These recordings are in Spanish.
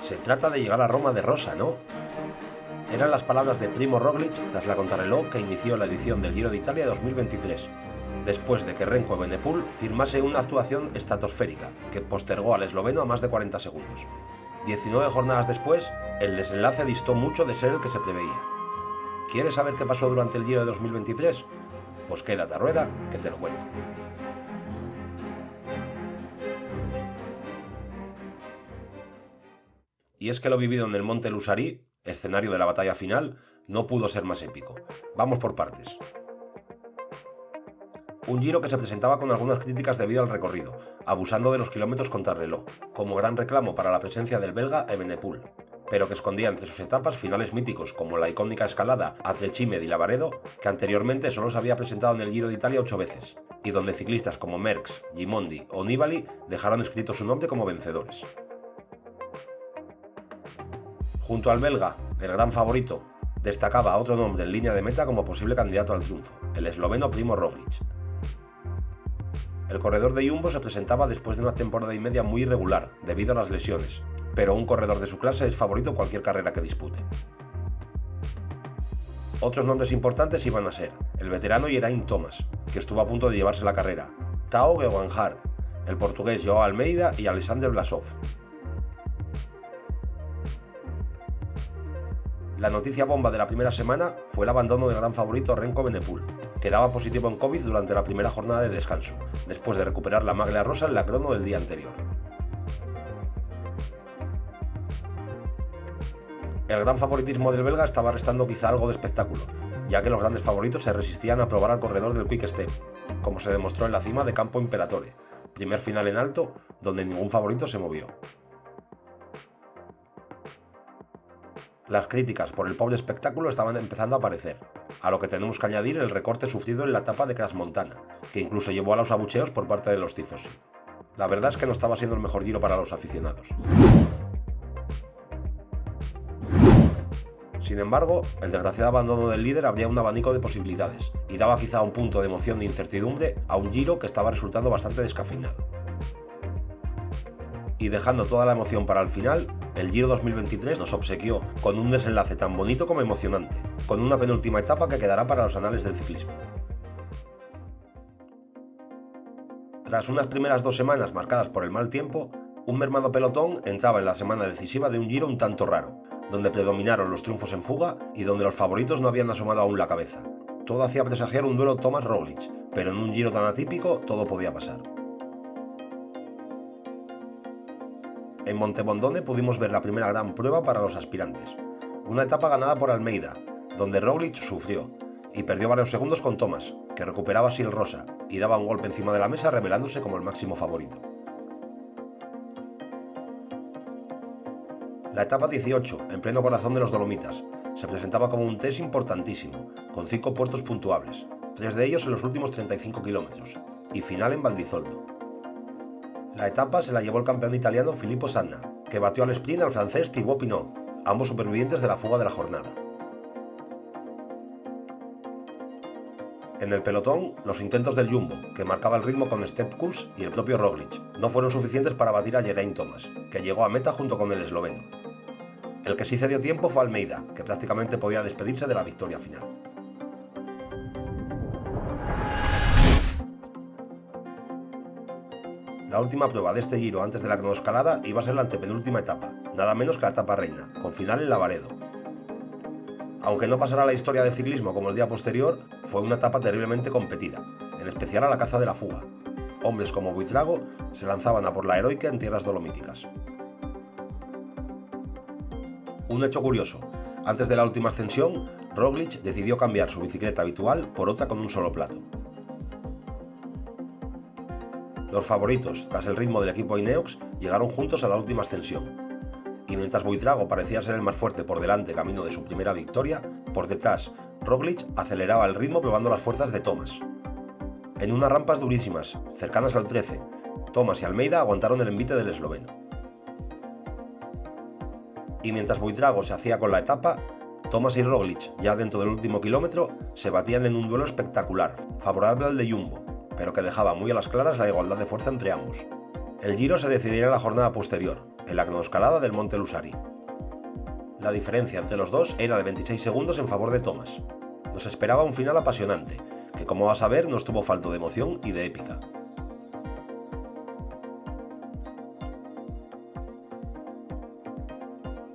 Se trata de llegar a Roma de rosa, ¿no? Eran las palabras de Primo Roglic tras la contrarreloj que inició la edición del Giro de Italia 2023, después de que Remco Evenepoel firmase una actuación estratosférica que postergó al esloveno a más de 40 segundos. 19 jornadas después, el desenlace distó mucho de ser el que se preveía. ¿Quieres saber qué pasó durante el Giro de 2023? Pues quédate a rueda, que te lo cuento. Y es que lo vivido en el Monte Lusari, escenario de la batalla final, no pudo ser más épico. Vamos por partes. Un Giro que se presentaba con algunas críticas debido al recorrido, abusando de los kilómetros contrarreloj, como gran reclamo para la presencia del belga Evenepoel, pero que escondía entre sus etapas finales míticos como la icónica escalada a Cecchime di Lavaredo, que anteriormente solo se había presentado en el Giro de Italia 8 veces, y donde ciclistas como Merckx, Gimondi o Nibali dejaron escrito su nombre como vencedores. Junto al belga, el gran favorito, destacaba otro nombre en línea de meta como posible candidato al triunfo, el esloveno Primo Roglic. El corredor de Jumbo se presentaba después de una temporada y media muy irregular, debido a las lesiones, pero un corredor de su clase es favorito en cualquier carrera que dispute. Otros nombres importantes iban a ser el veterano Geraint Thomas, que estuvo a punto de llevarse la carrera, Tao Geoghegan, el portugués Joao Almeida y Alexander Vlasov. La noticia bomba de la primera semana fue el abandono del gran favorito Remco Evenepoel, que daba positivo en COVID durante la primera jornada de descanso, después de recuperar la maglia rosa en la crono del día anterior. El gran favoritismo del belga estaba restando quizá algo de espectáculo, ya que los grandes favoritos se resistían a probar al corredor del Quick Step, como se demostró en la cima de Campo Imperatore, primer final en alto donde ningún favorito se movió. Las críticas por el pobre espectáculo estaban empezando a aparecer, a lo que tenemos que añadir el recorte sufrido en la etapa de Crans-Montana, que incluso llevó a los abucheos por parte de los tifosi. La verdad es que no estaba siendo el mejor Giro para los aficionados. Sin embargo, el desgraciado abandono del líder abría un abanico de posibilidades, y daba quizá un punto de emoción e incertidumbre a un Giro que estaba resultando bastante descafeinado. Y dejando toda la emoción para el final, el Giro 2023 nos obsequió con un desenlace tan bonito como emocionante, con una penúltima etapa que quedará para los anales del ciclismo. Tras unas primeras 2 semanas marcadas por el mal tiempo, un mermado pelotón entraba en la semana decisiva de un Giro un tanto raro, donde predominaron los triunfos en fuga y donde los favoritos no habían asomado aún la cabeza. Todo hacía presagiar un duelo Thomas-Roglic, pero en un Giro tan atípico todo podía pasar. En Montebondone pudimos ver la primera gran prueba para los aspirantes, una etapa ganada por Almeida, donde Roglic sufrió y perdió varios segundos con Thomas, que recuperaba así el rosa y daba un golpe encima de la mesa revelándose como el máximo favorito. La etapa 18, en pleno corazón de los Dolomitas, se presentaba como un test importantísimo, con 5 puertos puntuables, 3 de ellos en los últimos 35 kilómetros, y final en Valdizoldo. La etapa se la llevó el campeón italiano Filippo Sanna, que batió al sprint al francés Thibaut Pinot, ambos supervivientes de la fuga de la jornada. En el pelotón, los intentos del Jumbo, que marcaba el ritmo con Step Kuls y el propio Roglic, no fueron suficientes para batir a Geraint Thomas, que llegó a meta junto con el esloveno. El que sí cedió tiempo fue Almeida, que prácticamente podía despedirse de la victoria final. La última prueba de este Giro antes de la cronoescalada iba a ser la antepenúltima etapa, nada menos que la etapa reina, con final en Lavaredo. Aunque no pasará a la historia del ciclismo como el día posterior, fue una etapa terriblemente competida, en especial a la caza de la fuga. Hombres como Buitrago se lanzaban a por la heroica en tierras dolomíticas. Un hecho curioso, antes de la última ascensión, Roglic decidió cambiar su bicicleta habitual por otra con un solo plato. Los favoritos, tras el ritmo del equipo Ineos, llegaron juntos a la última ascensión. Y mientras Buitrago parecía ser el más fuerte por delante camino de su primera victoria, por detrás, Roglic aceleraba el ritmo probando las fuerzas de Thomas. En unas rampas durísimas, cercanas al 13, Thomas y Almeida aguantaron el envite del esloveno. Y mientras Buitrago se hacía con la etapa, Thomas y Roglic, ya dentro del último kilómetro, se batían en un duelo espectacular, favorable al de Jumbo, pero que dejaba muy a las claras la igualdad de fuerza entre ambos. El Giro se decidiría en la jornada posterior, en la cronoescalada del Monte Lusari. La diferencia entre los dos era de 26 segundos en favor de Thomas. Nos esperaba un final apasionante, que como vas a ver no estuvo falto de emoción y de épica.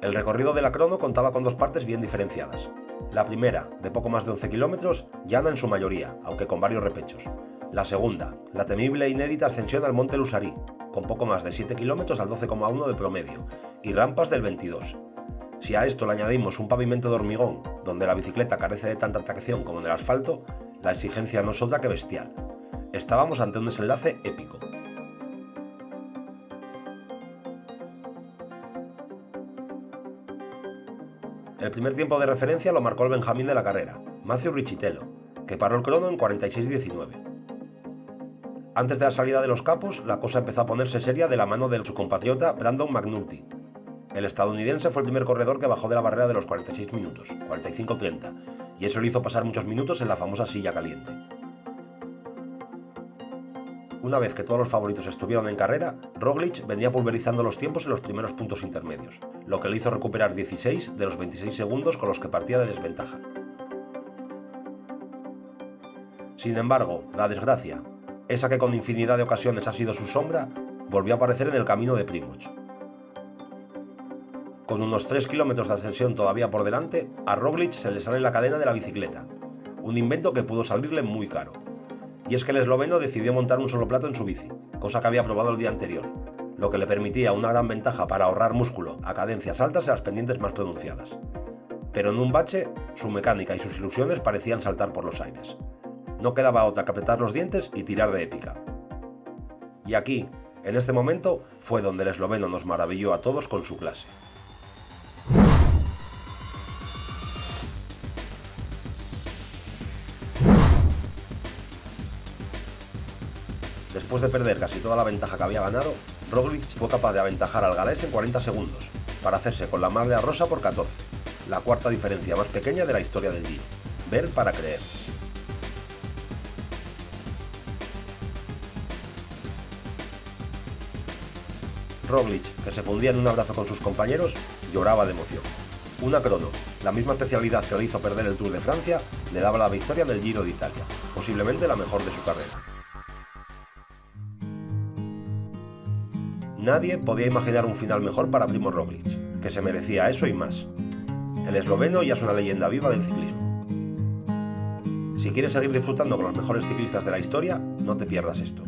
El recorrido de la crono contaba con dos partes bien diferenciadas. La primera, de poco más de 11 kilómetros, llana en su mayoría, aunque con varios repechos. La segunda, la temible e inédita ascensión al Monte Lusari, con poco más de 7 kilómetros al 12,1 de promedio, y rampas del 22. Si a esto le añadimos un pavimento de hormigón, donde la bicicleta carece de tanta tracción como en el asfalto, la exigencia no es otra que bestial. Estábamos ante un desenlace épico. El primer tiempo de referencia lo marcó el Benjamín de la carrera, Matthew Richitello, que paró el crono en 46:19. Antes de la salida de los capos, la cosa empezó a ponerse seria de la mano de su compatriota Brandon McNulty. El estadounidense fue el primer corredor que bajó de la barrera de los 46 minutos, 45:30, y eso le hizo pasar muchos minutos en la famosa silla caliente. Una vez que todos los favoritos estuvieron en carrera, Roglic venía pulverizando los tiempos en los primeros puntos intermedios, lo que le hizo recuperar 16 de los 26 segundos con los que partía de desventaja. Sin embargo, la desgracia, esa que con infinidad de ocasiones ha sido su sombra, volvió a aparecer en el camino de Primož. Con unos 3 kilómetros de ascensión todavía por delante, a Roglic se le sale la cadena de la bicicleta, un invento que pudo salirle muy caro. Y es que el esloveno decidió montar un solo plato en su bici, cosa que había probado el día anterior, lo que le permitía una gran ventaja para ahorrar músculo a cadencias altas en las pendientes más pronunciadas. Pero en un bache, su mecánica y sus ilusiones parecían saltar por los aires. No quedaba otra que apretar los dientes y tirar de épica. Y aquí, en este momento, fue donde el esloveno nos maravilló a todos con su clase. Después de perder casi toda la ventaja que había ganado, Roglic fue capaz de aventajar al galés en 40 segundos, para hacerse con la maglia rosa por 14, la cuarta diferencia más pequeña de la historia del Giro. Ver para creer. Roglic, que se fundía en un abrazo con sus compañeros, lloraba de emoción. Una crono, la misma especialidad que le hizo perder el Tour de Francia, le daba la victoria en el Giro de Italia, posiblemente la mejor de su carrera. Nadie podía imaginar un final mejor para Primož Roglic, que se merecía eso y más. El esloveno ya es una leyenda viva del ciclismo. Si quieres seguir disfrutando con los mejores ciclistas de la historia, no te pierdas esto.